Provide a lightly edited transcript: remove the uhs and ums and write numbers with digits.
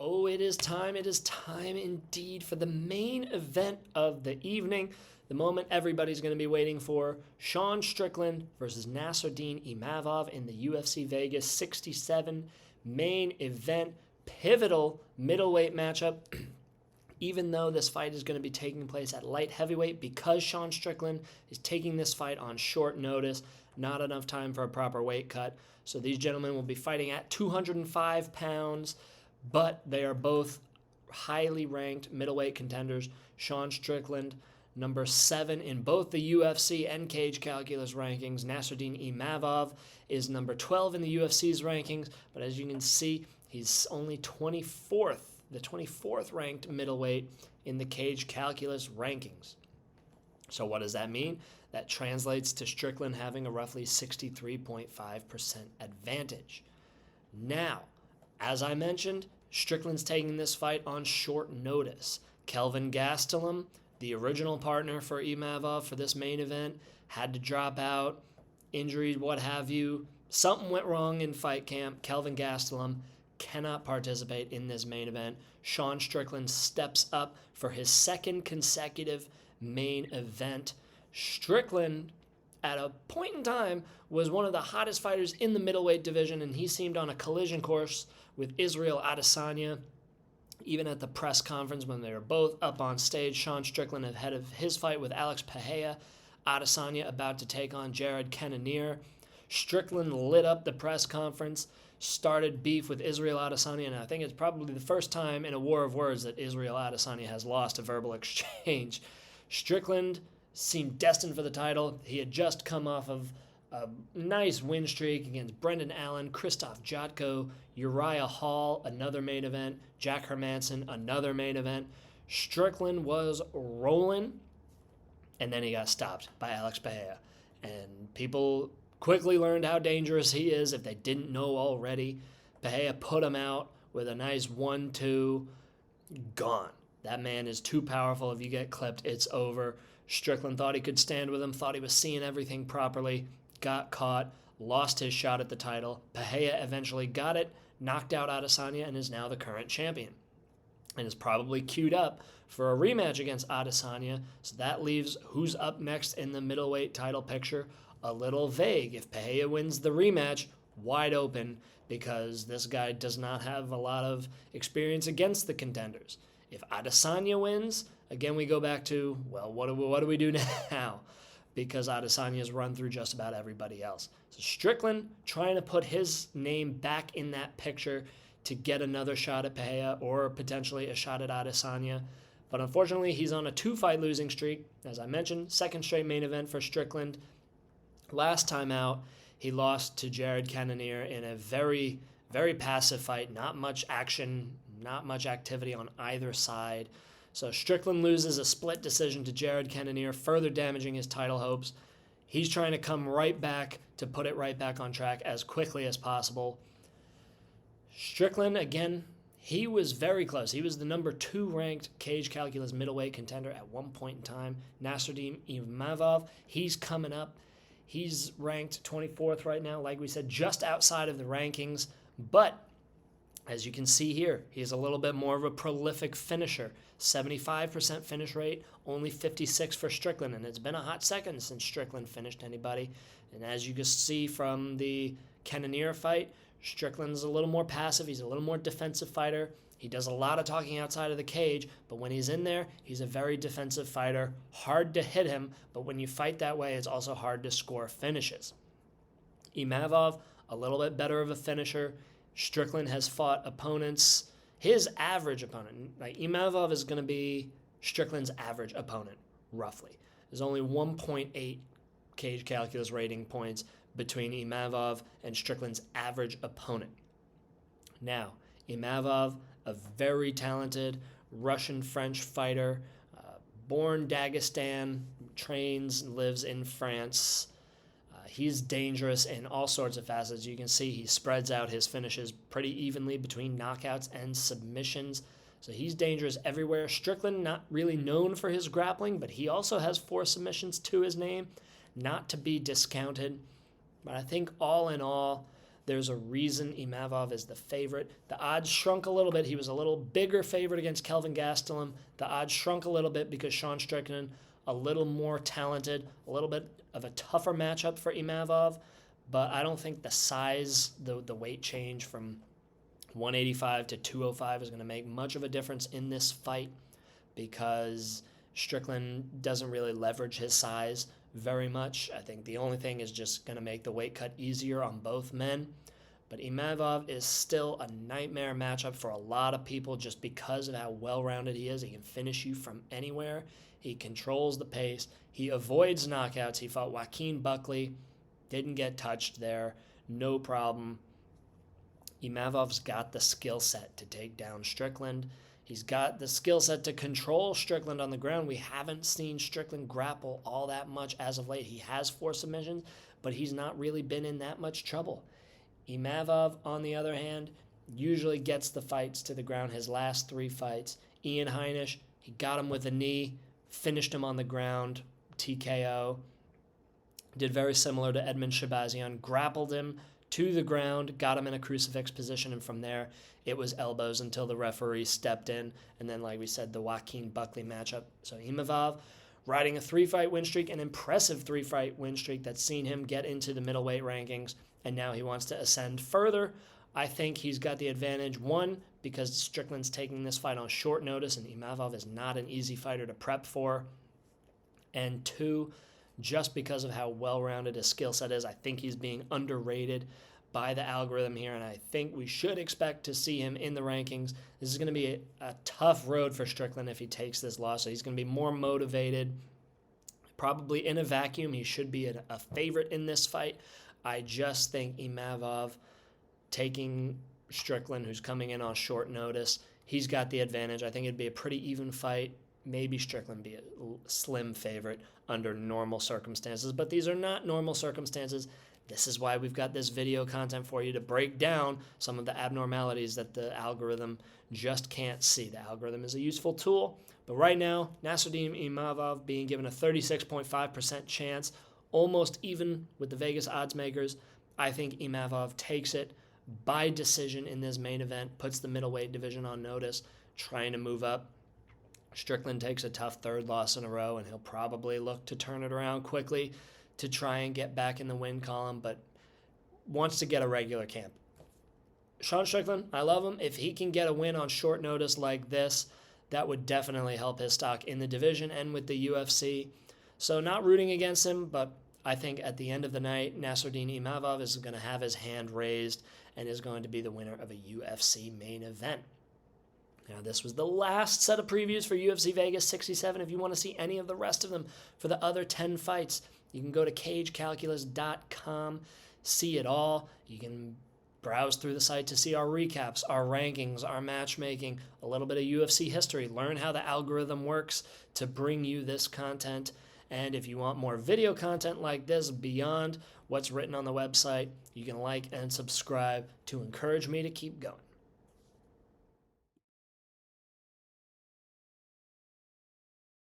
Oh, it is time. It is time indeed for the main event of the evening. The moment everybody's going to be waiting for. Sean Strickland versus Nassourdine Imavov in the UFC Vegas 67 main event. Pivotal middleweight matchup. Even though this fight is going to be taking place at light heavyweight, because Sean Strickland is taking this fight on short notice, not enough time for a proper weight cut. So these gentlemen will be fighting at 205 pounds. But they are both highly ranked middleweight contenders. Sean Strickland, number 7 in both the UFC and Cage Calculus rankings. Nassourdine Imavov is number 12 in the UFC's rankings. But as you can see, he's only the 24th ranked middleweight in the Cage Calculus rankings. So what does that mean? That translates to Strickland having a roughly 63.5% advantage. Now, as I mentioned, Strickland's taking this fight on short notice. Kelvin Gastelum, the original partner for Imavov for this main event, had to drop out, injuries, what have you. Something went wrong in fight camp. Kelvin Gastelum cannot participate in this main event. Sean Strickland steps up for his second consecutive main event. Strickland, at a point in time, was one of the hottest fighters in the middleweight division, and he seemed on a collision course with Israel Adesanya. Even at the press conference when they were both up on stage, Sean Strickland ahead of his fight with Alex Pereira, Adesanya about to take on Jared Cannonier. Strickland lit up the press conference, started beef with Israel Adesanya, and I think it's probably the first time in a war of words that Israel Adesanya has lost a verbal exchange. Strickland seemed destined for the title. He had just come off of a nice win streak against Brendan Allen, Krzysztof Jotko, Uriah Hall, another main event, Jack Hermanson, another main event. Strickland was rolling, and then he got stopped by Alex Pereira. And people quickly learned how dangerous he is if they didn't know already. Pereira put him out with a nice 1-2. Gone. That man is too powerful. If you get clipped, it's over. Strickland thought he could stand with him, thought he was seeing everything properly, got caught, lost his shot at the title. Pereira eventually got it, knocked out Adesanya, and is now the current champion. And is probably queued up for a rematch against Adesanya. So that leaves who's up next in the middleweight title picture a little vague. If Pereira wins the rematch, wide open, because this guy does not have a lot of experience against the contenders. If Adesanya wins, again we go back to, well, what do we do now? Because Adesanya's run through just about everybody else. So Strickland trying to put his name back in that picture to get another shot at Pereira or potentially a shot at Adesanya. But unfortunately, he's on a 2-fight losing streak. As I mentioned, second straight main event for Strickland. Last time out, he lost to Jared Cannonier in a very, very passive fight. Not much action, not much activity on either side. So Strickland loses a split decision to Jared Cannonier, further damaging his title hopes. He's trying to come right back to put it right back on track as quickly as possible. Strickland, again, he was very close. He was the number 2 ranked Cage Calculus middleweight contender at one point in time. Nassourdine Imavov, he's coming up. He's ranked 24th right now, like we said, just outside of the rankings. But as you can see here, he's a little bit more of a prolific finisher. 75% finish rate, only 56 for Strickland, and it's been a hot second since Strickland finished anybody. And as you can see from the Cannonier fight, Strickland's a little more passive. He's a little more defensive fighter. He does a lot of talking outside of the cage, but when he's in there, he's a very defensive fighter. Hard to hit him, but when you fight that way, it's also hard to score finishes. Imavov, a little bit better of a finisher. Strickland has fought opponents, his average opponent. Like Imavov is going to be Strickland's average opponent, roughly. There's only 1.8 Cage Calculus rating points between Imavov and Strickland's average opponent. Now, Imavov, a very talented Russian-French fighter, born Dagestan, trains, lives in France. He's dangerous in all sorts of facets. You can see he spreads out his finishes pretty evenly between knockouts and submissions. So he's dangerous everywhere. Strickland, not really known for his grappling, but he also has 4 submissions to his name, not to be discounted. But I think all in all, There's a reason Imavov is the favorite. The odds shrunk a little bit. He was a little bigger favorite against Kelvin Gastelum. The odds shrunk a little bit because Sean Strickland, a little more talented, a little bit of a tougher matchup for Imavov. But I don't think the size, the weight change from 185 to 205 is going to make much of a difference in this fight because Strickland doesn't really leverage his size very much. I think the only thing is just going to make the weight cut easier on both men. But Imavov is still a nightmare matchup for a lot of people just because of how well-rounded he is. He can finish you from anywhere. He controls the pace. He avoids knockouts. He fought Joaquin Buckley. Didn't get touched there. No problem. Imavov's got the skill set to take down Strickland. He's got the skill set to control Strickland on the ground. We haven't seen Strickland grapple all that much as of late. He has 4 submissions, but he's not really been in that much trouble. Imavov, on the other hand, usually gets the fights to the ground. His last 3 fights, Ian Heinisch, he got him with a knee, finished him on the ground, TKO. Did very similar to Edmund Shabazian, grappled him to the ground, got him in a crucifix position, and from there it was elbows until the referee stepped in. And then, like we said, the Joaquin Buckley matchup. So Imavov riding a 3-fight win streak, an impressive 3-fight win streak that's seen him get into the middleweight rankings, and now he wants to ascend further. I think he's got the advantage, 1, because Strickland's taking this fight on short notice, and Imavov is not an easy fighter to prep for, and 2, just because of how well-rounded his skill set is. I think he's being underrated by the algorithm here, and I think we should expect to see him in the rankings. This is going to be a tough road for Strickland if he takes this loss, so he's going to be more motivated. Probably in a vacuum, he should be a favorite in this fight. I just think Imavov taking Strickland, who's coming in on short notice, he's got the advantage. I think it'd be a pretty even fight. Maybe Strickland be a slim favorite under normal circumstances, but these are not normal circumstances. This is why we've got this video content for you to break down some of the abnormalities that the algorithm just can't see. The algorithm is a useful tool, but right now, Nassourdine Imavov being given a 36.5% chance, almost even with the Vegas odds makers. I think Imavov takes it by decision in this main event, puts the middleweight division on notice, trying to move up. Strickland takes a tough 3rd loss in a row, and he'll probably look to turn it around quickly to try and get back in the win column, but wants to get a regular camp. Sean Strickland, I love him. If he can get a win on short notice like this, that would definitely help his stock in the division and with the UFC. So not rooting against him, but I think at the end of the night, Nassourdine Imavov is going to have his hand raised and is going to be the winner of a UFC main event. Now, this was the last set of previews for UFC Vegas 67. If you want to see any of the rest of them for the other 10 fights, you can go to cagecalculus.com, see it all. You can browse through the site to see our recaps, our rankings, our matchmaking, a little bit of UFC history, learn how the algorithm works to bring you this content. And if you want more video content like this beyond what's written on the website, you can like and subscribe to encourage me to keep going.